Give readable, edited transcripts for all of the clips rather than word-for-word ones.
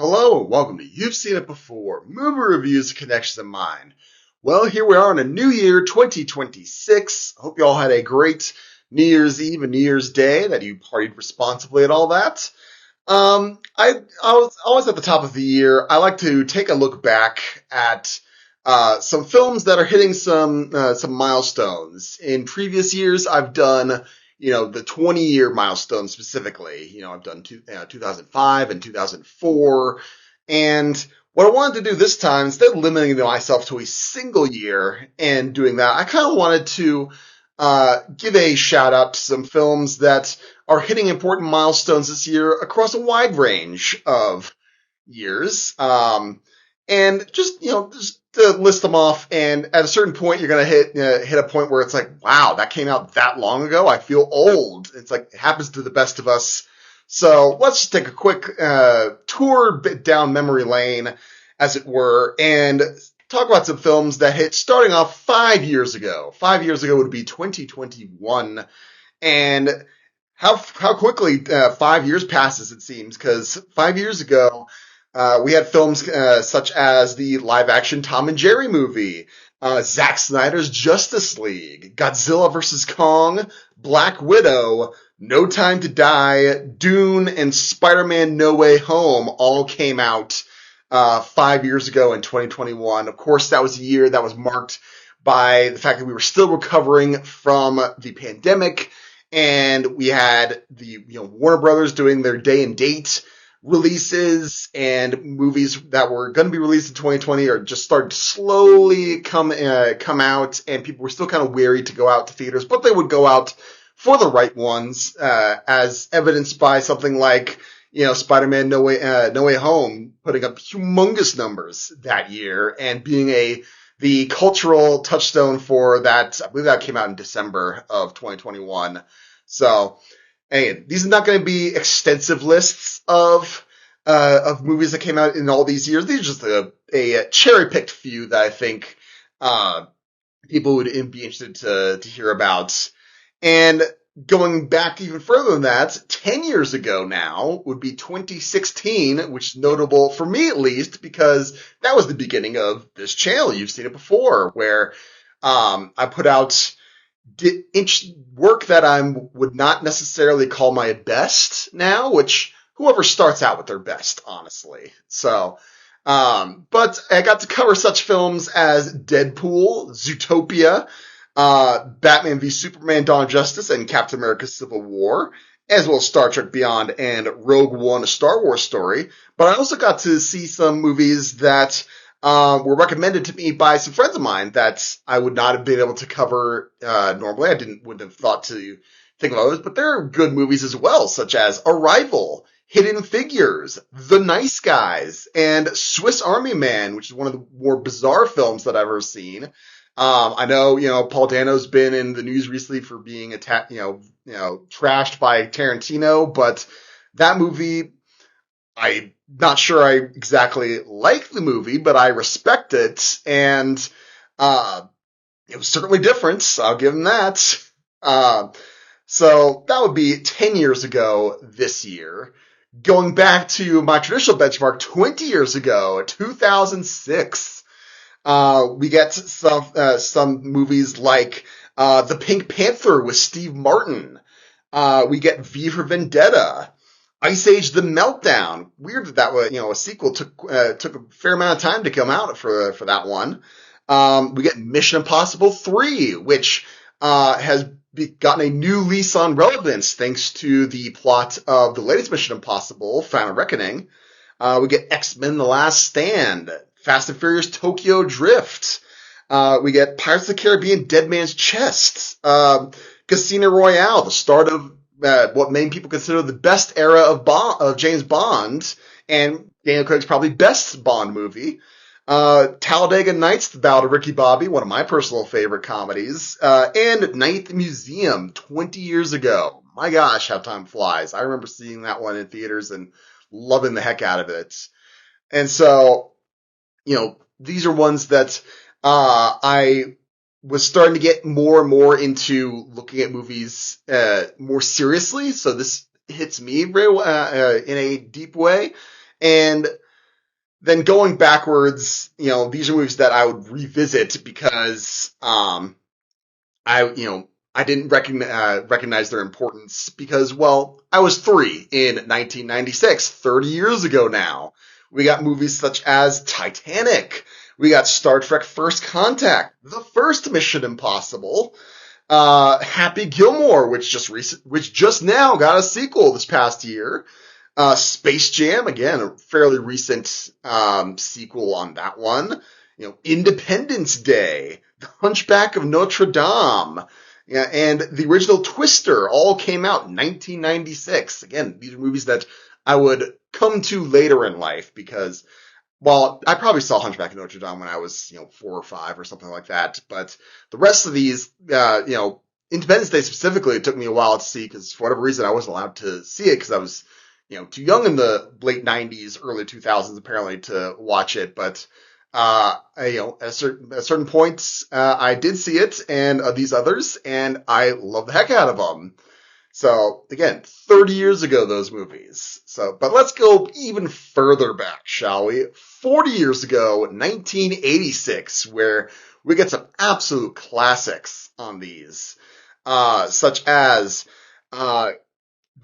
Hello, and welcome to You've Seen It Before, movie reviews, connections of mine. Well, here we are in a new year, 2026. I hope you all had a great New Year's Eve and New Year's Day, that you partied responsibly and all that. I was always at the top of the year. I like to take a look back at some films that are hitting some milestones. In previous years, I've done the 20-year milestone specifically. I've done 2005 and 2004, and what I wanted to do this time, instead of limiting myself to a single year and doing that, I kind of wanted to give a shout out to some films that are hitting important milestones this year across a wide range of years. And just to list them off. And at a certain point, you're going to hit a point where it's like, wow, that came out that long ago. I feel old. It's like, it happens to the best of us. So let's just take a quick tour down memory lane, as it were, and talk about some films that hit starting off 5 years ago. 5 years ago would be 2021. And how quickly 5 years passes, it seems, because 5 years ago, we had films such as the live-action Tom and Jerry movie, Zack Snyder's Justice League, Godzilla vs. Kong, Black Widow, No Time to Die, Dune, and Spider-Man No Way Home all came out 5 years ago in 2021. Of course, that was a year that was marked by the fact that we were still recovering from the pandemic, and we had the Warner Brothers doing their day and date releases, and movies that were going to be released in 2020 are just started to slowly come out, and people were still kind of wary to go out to theaters, but they would go out for the right ones, as evidenced by something like Spider-Man No Way Home putting up humongous numbers that year and being the cultural touchstone for that. I believe that came out in December of 2021. So, hey, these are not going to be extensive lists of movies that came out in all these years. These are just a cherry-picked few that I think people would be interested to hear about. And going back even further than that, 10 years ago now would be 2016, which is notable for me at least, because that was the beginning of this channel. You've seen it before, where I put out work that I would not necessarily call my best now, which whoever starts out with their best, honestly. So, but I got to cover such films as Deadpool, Zootopia, Batman v Superman: Dawn of Justice, and Captain America: Civil War, as well as Star Trek Beyond and Rogue One: A Star Wars Story. But I also got to see some movies that were recommended to me by some friends of mine that I would not have been able to cover normally. Wouldn't have thought to think of those, but there are good movies as well, such as Arrival, Hidden Figures, The Nice Guys, and Swiss Army Man, which is one of the more bizarre films that I've ever seen. I know, Paul Dano's been in the news recently for being trashed by Tarantino, but that movie, I'm not sure I exactly like the movie, but I respect it, and it was certainly different. I'll give him that. So that would be 10 years ago this year. Going back to my traditional benchmark, 20 years ago, 2006. We get some movies like The Pink Panther with Steve Martin. We get V for Vendetta, Ice Age: The Meltdown. Weird that was, a sequel took a fair amount of time to come out for that one. We get Mission Impossible 3, which has gotten a new lease on relevance thanks to the plot of the latest Mission Impossible, Final Reckoning. We get X-Men: The Last Stand, Fast and Furious Tokyo Drift. We get Pirates of the Caribbean: Dead Man's Chest. Casino Royale, the start of what many people consider the best era of James Bond, and Daniel Craig's probably best Bond movie. Talladega Nights, The Ballad of Ricky Bobby, one of my personal favorite comedies. And Night at the Museum, 20 years ago. My gosh, how time flies. I remember seeing that one in theaters and loving the heck out of it. And so, these are ones that I was starting to get more and more into looking at movies more seriously. So this hits me very in a deep way. And then going backwards, these are movies that I would revisit because I didn't recognize their importance because, well, I was 3 in 1996, 30 years ago now. We got movies such as Titanic. We got Star Trek First Contact, the first Mission Impossible, Happy Gilmore, which just now got a sequel this past year. Space Jam, again, a fairly recent sequel on that one. Independence Day, The Hunchback of Notre Dame, yeah, and the original Twister all came out in 1996. Again, these are movies that I would come to later in life because, well, I probably saw Hunchback of Notre Dame when I was, 4 or 5 or something like that. But the rest of these, Independence Day specifically, it took me a while to see because for whatever reason I wasn't allowed to see it because I was, too young in the late 90s, early 2000s apparently to watch it. But at certain points, I did see it and these others, and I love the heck out of them. So again, 30 years ago, those movies. But let's go even further back, shall we? 40 years ago, 1986, where we get some absolute classics on these, such as,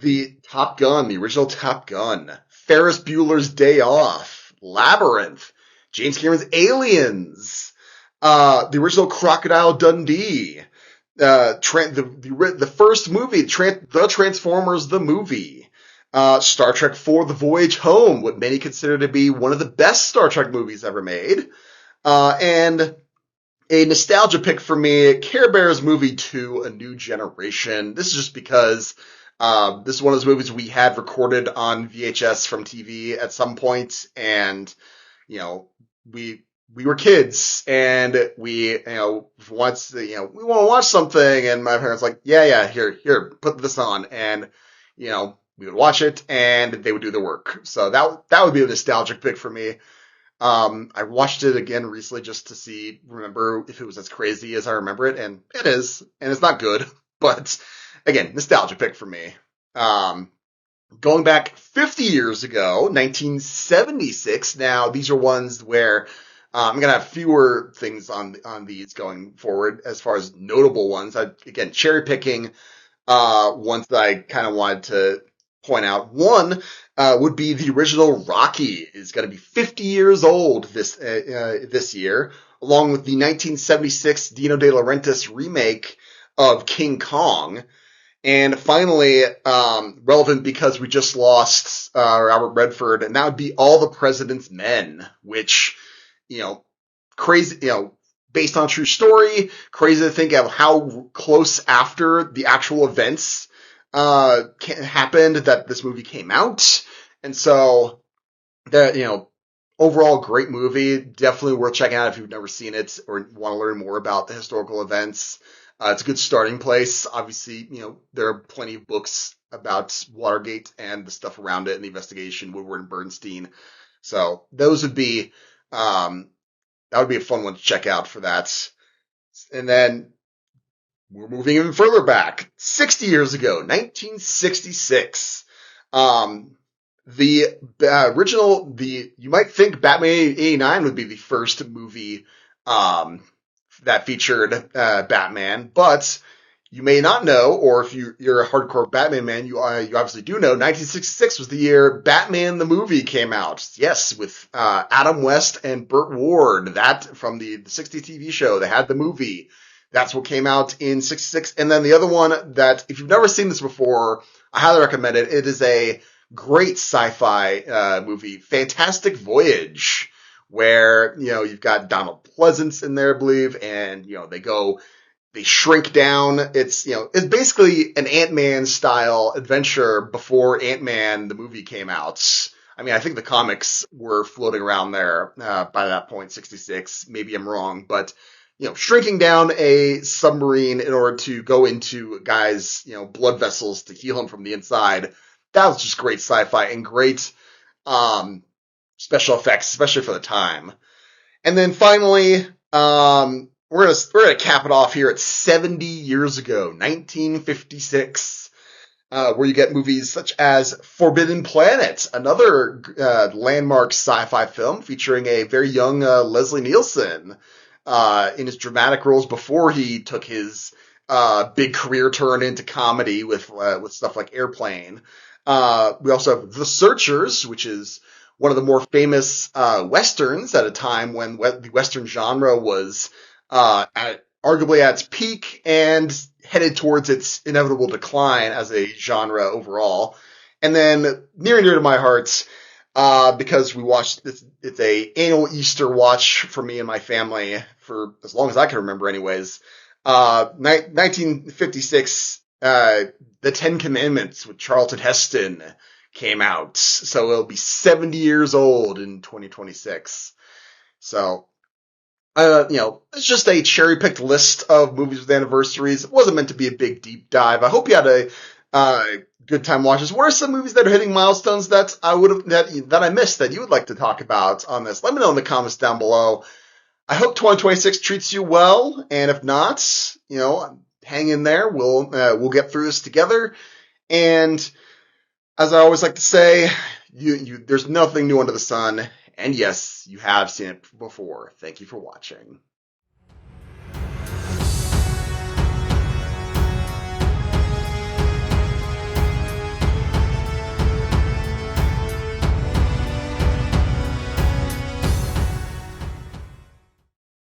the Top Gun, the original Top Gun, Ferris Bueller's Day Off, Labyrinth, James Cameron's Aliens, the original Crocodile Dundee, the first movie, The Transformers the movie, Star Trek IV: The Voyage Home, what many consider to be one of the best Star Trek movies ever made, and a nostalgia pick for me, Care Bears Movie 2: A New Generation. This is just because this is one of those movies we had recorded on VHS from TV at some point, and we were kids, and we once we want to watch something, and my parents like, yeah, here, put this on, and we would watch it, and they would do the work. So that would be a nostalgic pick for me. I watched it again recently just to remember if it was as crazy as I remember it, and it is, and it's not good, but again, nostalgia pick for me. Going back 50 years ago, 1976. Now, these are ones where I'm going to have fewer things on these going forward as far as notable ones. Again, cherry picking ones that I kind of wanted to point out. One would be the original Rocky is going to be 50 years old this year, along with the 1976 Dino De Laurentiis remake of King Kong. And finally, relevant because we just lost Robert Redford, and that would be All the President's Men, which, crazy, based on a true story, crazy to think of how close after the actual events happened that this movie came out. And so, overall great movie, definitely worth checking out if you've never seen it or want to learn more about the historical events. It's a good starting place. Obviously, there are plenty of books about Watergate and the stuff around it and the investigation, Woodward and Bernstein. So those would be, that would be a fun one to check out for that. And then we're moving even further back, 60 years ago, 1966. The original, you might think Batman 89 would be the first movie, that featured Batman, but you may not know, or if you're a hardcore Batman man, you obviously do know, 1966 was the year Batman the movie came out. Yes, with Adam West and Burt Ward, that from the 60s TV show. They had the movie. That's what came out in 66. And then the other one that, if you've never seen this before, I highly recommend it. It is a great sci-fi movie, Fantastic Voyage, where, you've got Donald Pleasance in there, I believe, and, they shrink down. It's basically an Ant-Man style adventure before Ant-Man, the movie, came out. I mean, I think the comics were floating around there, by that point, 66. Maybe I'm wrong, but, shrinking down a submarine in order to go into guys', blood vessels to heal him from the inside. That was just great sci-fi and great, special effects, especially for the time. And then finally, we're gonna cap it off here at 70 years ago, 1956. where you get movies such as Forbidden Planet, another landmark sci-fi film featuring a very young Leslie Nielsen in his dramatic roles before he took his big career turn into comedy with stuff like Airplane. We also have The Searchers, which is one of the more famous westerns at a time when the western genre was arguably at its peak and headed towards its inevitable decline as a genre overall. And then near and dear to my heart, because we watched this, it's a annual Easter watch for me and my family for as long as I can remember, anyways. 1956, The Ten Commandments with Charlton Heston came out, so it'll be 70 years old in 2026. So it's just a cherry picked list of movies with anniversaries. It wasn't meant to be a big deep dive. I hope you had a uh, good time watching this. What are some movies that are hitting milestones that I would have that I missed that you would like to talk about on this? Let me know in the comments down below. I hope 2026 treats you well, and if not, hang in there. We'll get through this together. And as I always like to say, there's nothing new under the sun. And yes, you have seen it before. Thank you for watching.